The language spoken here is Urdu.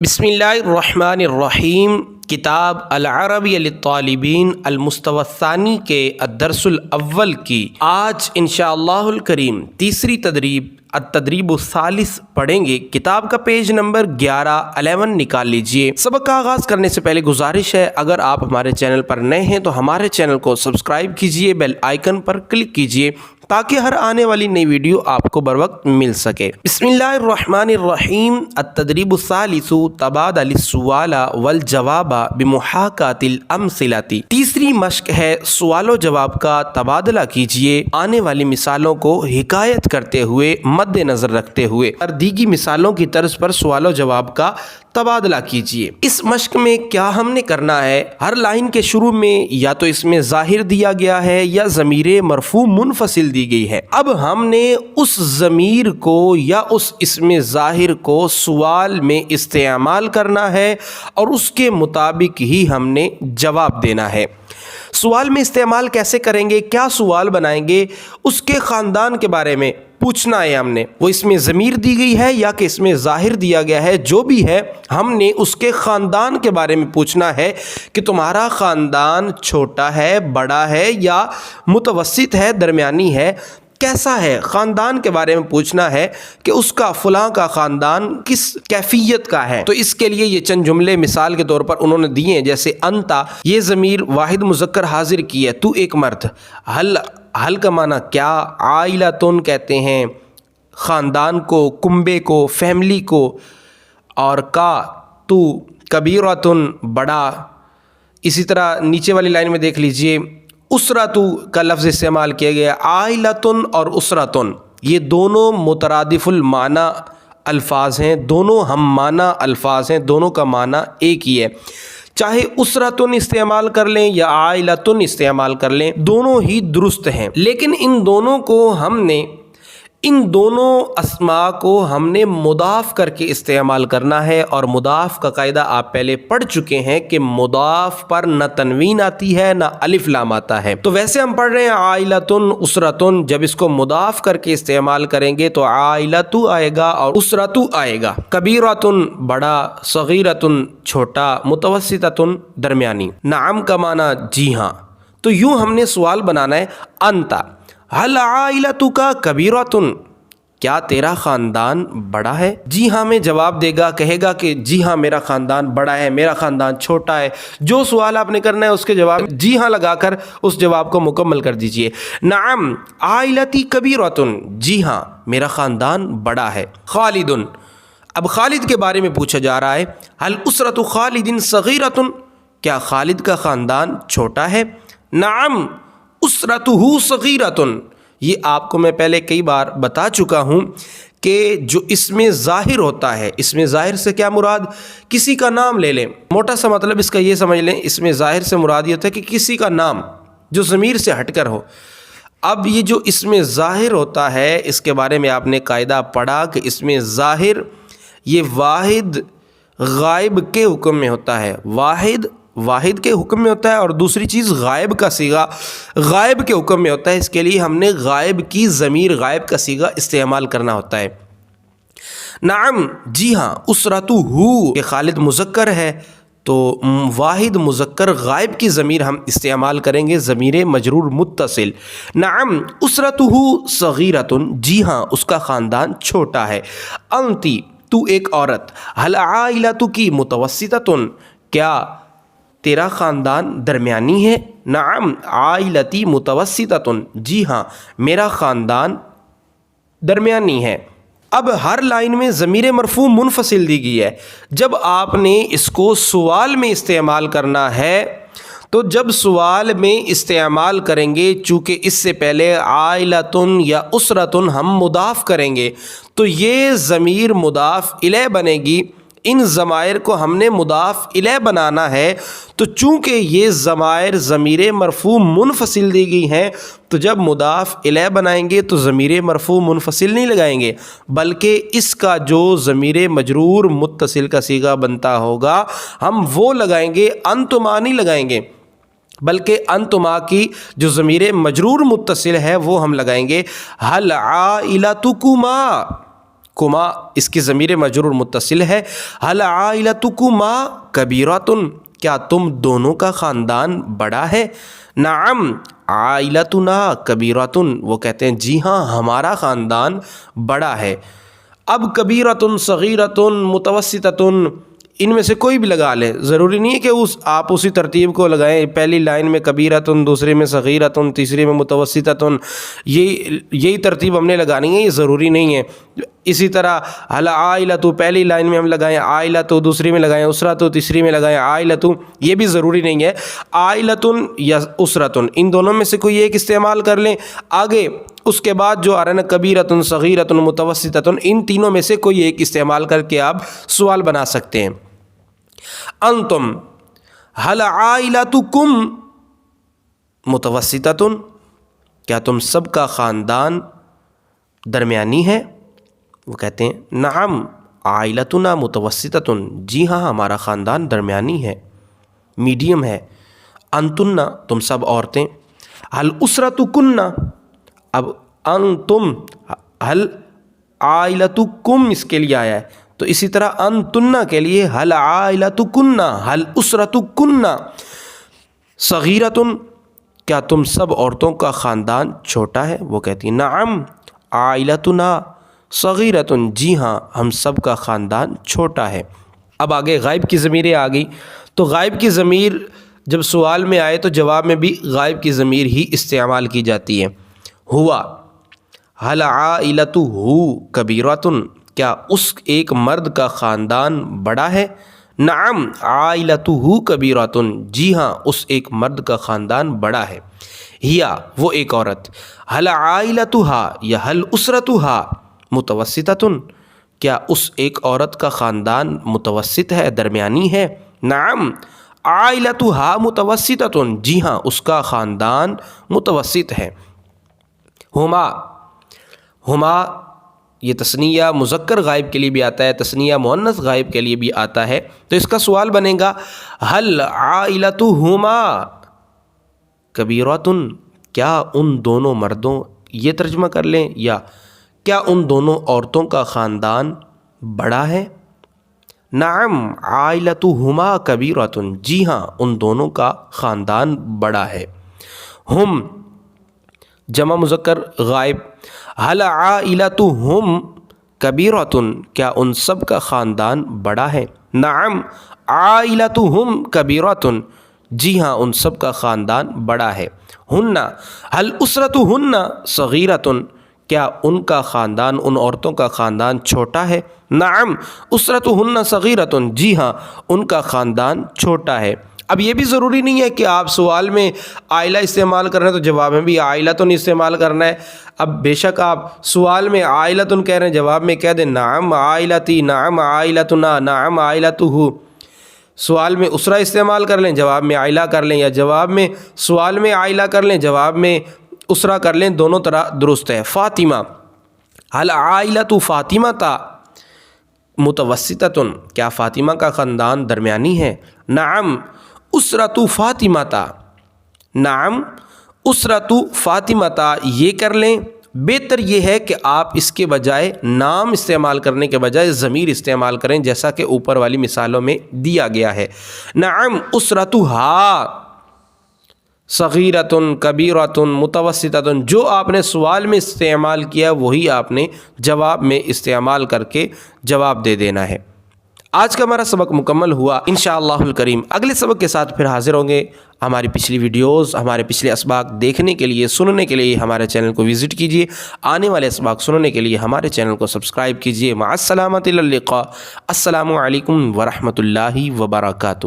بسم اللہ الرحمن الرحیم۔ کتاب العربی للطالبین المستوى الثانی کے الدرس الاول کی آج انشاءاللہ الکریم تیسری تدریب التدریب الثالث پڑھیں گے۔ کتاب کا پیج نمبر 11 نکال لیجئے۔ سبق کا آغاز کرنے سے پہلے گزارش ہے، اگر آپ ہمارے چینل پر نئے ہیں تو ہمارے چینل کو سبسکرائب کیجئے، بیل آئیکن پر کلک کیجئے تاکہ ہر آنے والی نئی ویڈیو آپ کو بروقت مل سکے۔ بسم اللہ الرحمن الرحیم۔ التدریب الثالث تبادل السؤال والجواب بمحاکات الامثلۃ۔ تیسری مشق ہے سوال و جواب کا تبادلہ کیجئے، آنے والی مثالوں کو حکایت کرتے ہوئے مد نظر رکھتے ہوئے دیگی مثالوں کی طرز پر سوال و جواب کا تبادلہ کیجئے۔ اس مشق میں کیا ہم نے کرنا ہے، ہر لائن کے شروع میں یا تو اس میں ظاہر دیا گیا ہے یا ضمیر مرفوع منفصل دی گئی ہے۔ اب ہم نے اس ضمیر کو یا اس اسم ظاہر کو سوال میں استعمال کرنا ہے اور اس کے مطابق ہی ہم نے جواب دینا ہے۔ سوال میں استعمال کیسے کریں گے، کیا سوال بنائیں گے، اس کے خاندان کے بارے میں پوچھنا ہے ہم نے، وہ اس میں ضمیر دی گئی ہے یا کہ اس میں ظاہر دیا گیا ہے، جو بھی ہے ہم نے اس کے خاندان کے بارے میں پوچھنا ہے کہ تمہارا خاندان چھوٹا ہے، بڑا ہے یا متوسط ہے، درمیانی ہے، کیسا ہے، خاندان کے بارے میں پوچھنا ہے کہ اس کا فلاں کا خاندان کس کیفیت کا ہے۔ تو اس کے لیے یہ چند جملے مثال کے طور پر انہوں نے دیے ہیں، جیسے انتا، یہ ضمیر واحد مذکر حاضر کی ہے، تو ایک مرد، حل کا معنی کیا، عائلتن کہتے ہیں خاندان کو، کنبے کو، فیملی کو، اور کا تو کبیرتن بڑا۔ اسی طرح نیچے والی لائن میں دیکھ لیجئے، اسرتو کا لفظ استعمال کیا گیا، عائلتن اور اسرتن یہ دونوں مترادف المعنی الفاظ ہیں، دونوں ہم معنی الفاظ ہیں، دونوں کا معنی ایک ہی ہے، چاہے اسرتن استعمال کر لیں یا عائلتن استعمال کر لیں، دونوں ہی درست ہیں، لیکن ان دونوں اسماء کو ہم نے مضاف کر کے استعمال کرنا ہے، اور مضاف کا قاعدہ آپ پہلے پڑھ چکے ہیں کہ مضاف پر نہ تنوین آتی ہے نہ الف لام آتا ہے۔ تو ویسے ہم پڑھ رہے ہیں عائلتن اسرتن، جب اس کو مضاف کر کے استعمال کریں گے تو عائلتو آئے گا اور اسرتو آئے گا، کبیرتن بڑا، صغیرتن چھوٹا، متوسطتن درمیانی۔ نعم کا معنی جی ہاں۔ تو یوں ہم نے سوال بنانا ہے، انتا حل عائلتک کبیرتن، کیا تیرا خاندان بڑا ہے؟ جی ہاں میں جواب دے گا، کہے گا کہ جی ہاں میرا خاندان بڑا ہے، میرا خاندان چھوٹا ہے۔ جو سوال آپ نے کرنا ہے اس کے جواب جی ہاں لگا کر اس جواب کو مکمل کر دیجئے۔ نعم عائلتی کبیرتن، جی ہاں میرا خاندان بڑا ہے۔ خالدن، اب خالد کے بارے میں پوچھا جا رہا ہے، حل اسرت خالد صغیرتن، کیا خالد کا خاندان چھوٹا ہے؟ نعم اسرتہ صغیرتن، یہ آپ کو میں پہلے کئی بار بتا چکا ہوں کہ جو اسم ظاہر ہوتا ہے، اسم ظاہر سے کیا مراد، کسی کا نام لے لیں، موٹا سا مطلب اس کا یہ سمجھ لیں، اسم ظاہر سے مراد یہ ہوتا ہے کہ کسی کا نام جو ضمیر سے ہٹ کر ہو۔ اب یہ جو اسم ظاہر ہوتا ہے اس کے بارے میں آپ نے قاعدہ پڑھا کہ اسم ظاہر یہ واحد غائب کے حکم میں ہوتا ہے، واحد کے حکم میں ہوتا ہے، اور دوسری چیز غائب کا صیغہ غائب کے حکم میں ہوتا ہے، اس کے لیے ہم نے غائب کی ضمیر غائب کا صیغہ استعمال کرنا ہوتا ہے۔ نعم جی ہاں، اسرتہ کہ خالد مذکر ہے تو واحد مذکر غائب کی ضمیر ہم استعمال کریں گے، ضمیر مجرور متصل۔ نعم اسرتہ صغیرتن، جی ہاں اس کا خاندان چھوٹا ہے۔ انتی تو ایک عورت، حل عائلتک متوسطتن، کیا تیرا خاندان درمیانی ہے؟ نعم عائلتی متوسطتن، جی ہاں میرا خاندان درمیانی ہے۔ اب ہر لائن میں ضمیر مرفوع منفصل دی گئی ہے، جب آپ نے اس کو سوال میں استعمال کرنا ہے تو جب سوال میں استعمال کریں گے، چونکہ اس سے پہلے عائلتن یا اسرتن ہم مضاف کریں گے تو یہ ضمیر مضاف الیہ بنے گی، ان ضمائر کو ہم نے مضاف الیہ بنانا ہے، تو چونکہ یہ ضمائر ضمیر مرفوع منفصل دی گئی ہیں تو جب مضاف الیہ بنائیں گے تو ضمیر مرفوع منفصل نہیں لگائیں گے، بلکہ اس کا جو ضمیر مجرور متصل کا صیغہ بنتا ہوگا ہم وہ لگائیں گے، انتما نہیں لگائیں گے، بلکہ انتما کی جو ضمیر مجرور متصل ہے وہ ہم لگائیں گے، حل عائلتکما، کما اس کی ضمیر مجرور متصل ہے. هل عائلتکما کبیرۃ، کیا تم دونوں کا خاندان بڑا ہے؟ نعم عائلتنا کبیرۃ، وہ کہتے ہیں جی ہاں ہمارا خاندان بڑا ہے. اب کبیرۃ، صغیرۃ، متوسطۃ، ان میں سے کوئی بھی لگا لیں، ضروری نہیں ہے کہ آپ اسی ترتیب کو لگائیں. پہلی لائن میں کبیرۃ، دوسرے میں صغیرۃ، تیسرے میں متوسطۃ، یہی ترتیب ہم نے لگانی ہے، یہ ضروری نہیں ہے. اسی طرح ہل عائلۃ، پہلی لائن میں ہم لگائیں عائلۃ، دوسری میں لگائیں اسرۃ، تیسری میں لگائیں عائلۃ، یہ بھی ضروری نہیں ہے. عائلۃ یا اسرۃ، ان دونوں میں سے کوئی ایک استعمال کر لیں. آگے اس کے بعد جو آ رہا ہے نا کبیرۃ، صغیرۃ، متوسطۃ، ان تینوں میں سے کوئی ایک استعمال کر کے آپ سوال بنا سکتے ہیں. انتم ہل عائلتکم متوسطۃ، کیا تم سب کا خاندان درمیانی ہے؟ وہ کہتے ہیں نعم عائلتنا متوسطۃ، جی ہاں ہمارا خاندان درمیانی ہے، میڈیم ہے. انتن، تم سب عورتیں. ہل اسرتکن، اب انتم، ہل عائلتکم اس کے لیے آیا ہے، تو اسی طرح انتن کے لیے ہل عائلتکن، ہل اسرتکن. صغیرۃ، کیا تم سب عورتوں کا خاندان چھوٹا ہے؟ وہ کہتی ہیں نعم عائلتنا صغیرۃ، جی ہاں ہم سب کا خاندان چھوٹا ہے. اب آگے غائب کی ضمیریں آ گئی، تو غائب کی ضمیر جب سوال میں آئے تو جواب میں بھی غائب کی ضمیر ہی استعمال کی جاتی ہے. ہوا، ہل عائلتہ کبیرۃ، کیا اس ایک مرد کا خاندان بڑا ہے؟ نعم عائلتہ کبیرۃ، جی ہاں اس ایک مرد کا خاندان بڑا ہے. ہیا، وہ ایک عورت. ہل عائلتہا یا ہل اسرتہا متوسطۃ، کیا اس ایک عورت کا خاندان متوسط ہے، درمیانی ہے؟ نعم عائلتہا متوسطۃ، جی ہاں اس کا خاندان متوسط ہے. ہما، ہما یہ تثنیہ مذکر غائب کے لیے بھی آتا ہے، تثنیہ مؤنث غائب کے لیے بھی آتا ہے. تو اس کا سوال بنے گا ہل عائلتہما کبیرۃ، کیا ان دونوں مردوں، یہ ترجمہ کر لیں، یا کیا ان دونوں عورتوں کا خاندان بڑا ہے؟ نعم عائلتہما کبیرۃ، جی ہاں ان دونوں کا خاندان بڑا ہے. ہم جمع مذکر غائب. ہل عائلتہم کبیرۃ، کیا ان سب کا خاندان بڑا ہے؟ نعم عائلتہم کبیرۃ، جی ہاں ان سب کا خاندان بڑا ہے. ہن، ہل اسرتہن صغیرۃ، کیا ان کا خاندان، ان عورتوں کا خاندان چھوٹا ہے؟ نعم اسرتہن صغیرۃ، جی ہاں ان کا خاندان چھوٹا ہے. اب یہ بھی ضروری نہیں ہے کہ آپ سوال میں عائلہ استعمال کر رہے ہیں تو جواب میں بھی عائلتن استعمال کرنا ہے. اب بے شک آپ سوال میں عائلتن کہہ رہے ہیں، جواب میں کہہ دیں نعم عائلتی، نعم عائلتنا، نعم عائلتہ. سوال میں اسرہ استعمال کر لیں، جواب میں عائلہ کر لیں، یا جواب میں سوال میں عائلہ کر لیں، جواب میں اسرہ کر لیں، دونوں طرح درست ہے. فاطمہ، ہل عائلۃ فاطمہ تا متوسطۃ، کیا فاطمہ کا خاندان درمیانی ہے؟ نعم اسرۃ فاطمہ تا، نعم اسرۃ فاطمہ تا یہ کر لیں. بہتر یہ ہے کہ آپ اس کے بجائے نام استعمال کرنے کے بجائے ضمیر استعمال کریں، جیسا کہ اوپر والی مثالوں میں دیا گیا ہے. نعم اسرتہا صغیرۃ کبیرۃ متوسطۃ، جو آپ نے سوال میں استعمال کیا وہی آپ نے جواب میں استعمال کر کے جواب دے دینا ہے. آج کا ہمارا سبق مکمل ہوا. انشاءاللہ الکریم اگلے سبق کے ساتھ پھر حاضر ہوں گے. ہماری پچھلی ویڈیوز، ہمارے پچھلے اسباق دیکھنے کے لیے، سننے کے لیے ہمارے چینل کو وزٹ کیجیے. آنے والے اسباق سننے کے لیے ہمارے چینل کو سبسکرائب کیجیے. مع السلامۃ، الی اللقاء. السلام علیکم ورحمۃ اللہ وبرکاتہ.